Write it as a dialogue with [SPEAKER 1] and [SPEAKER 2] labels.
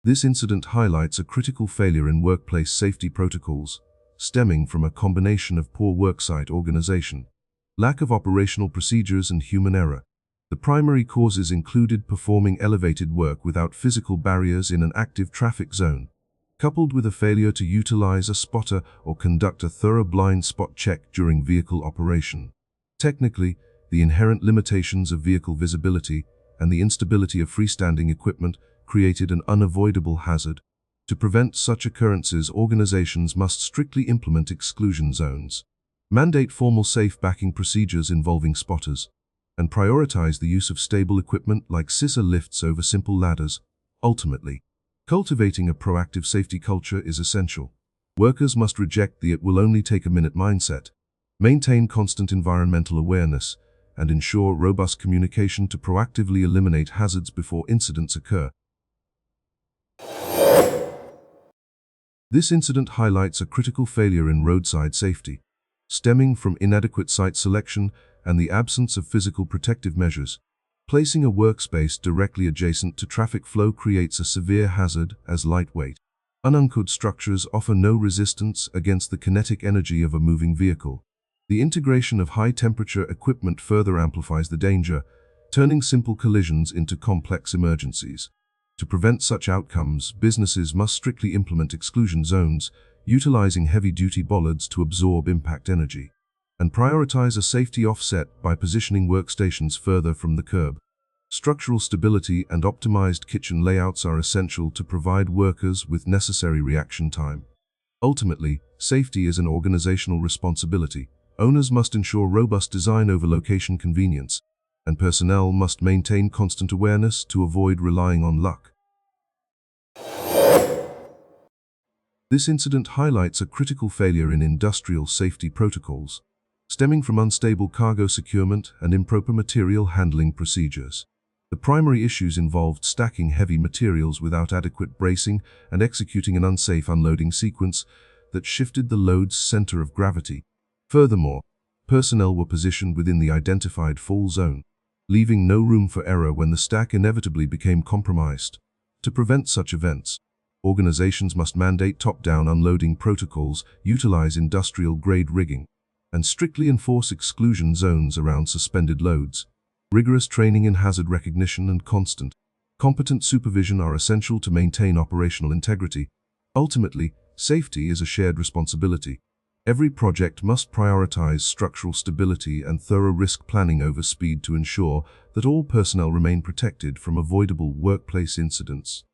[SPEAKER 1] This incident highlights a critical failure in workplace safety protocols, stemming from a combination of poor worksite organization, lack of operational procedures, and human error. The primary causes included performing elevated work without physical barriers in an active traffic zone, coupled with a failure to utilize a spotter or conduct a thorough blind spot check during vehicle operation. Technically, the inherent limitations of vehicle visibility and the instability of freestanding equipment created an unavoidable hazard. To prevent such occurrences, organizations must strictly implement exclusion zones, mandate formal safe backing procedures involving spotters, and prioritize the use of stable equipment like scissor lifts over simple ladders. Ultimately, cultivating a proactive safety culture is essential. Workers must reject the "it will only take a minute" mindset, maintain constant environmental awareness, and ensure robust communication to proactively eliminate hazards before incidents occur. This incident highlights a critical failure in roadside safety, stemming from inadequate site selection and the absence of physical protective measures. Placing a workspace directly adjacent to traffic flow creates a severe hazard, as lightweight, unanchored structures offer no resistance against the kinetic energy of a moving vehicle. The integration of high-temperature equipment further amplifies the danger, turning simple collisions into complex emergencies. To prevent such outcomes, businesses must strictly implement exclusion zones, utilizing heavy-duty bollards to absorb impact energy, and prioritize a safety offset by positioning workstations further from the curb. Structural stability and optimized kitchen layouts are essential to provide workers with necessary reaction time. Ultimately, safety is an organizational responsibility. Owners must ensure robust design over location convenience, and personnel must maintain constant awareness to avoid relying on luck. This incident highlights a critical failure in industrial safety protocols, stemming from unstable cargo securement and improper material handling procedures. The primary issues involved stacking heavy materials without adequate bracing and executing an unsafe unloading sequence that shifted the load's center of gravity. Furthermore, personnel were positioned within the identified fall zone, leaving no room for error when the stack inevitably became compromised. To prevent such events, organizations must mandate top-down unloading protocols, utilize industrial-grade rigging, and strictly enforce exclusion zones around suspended loads. Rigorous training in hazard recognition and constant, competent supervision are essential to maintain operational integrity. Ultimately, safety is a shared responsibility. Every project must prioritize structural stability and thorough risk planning over speed to ensure that all personnel remain protected from avoidable workplace incidents.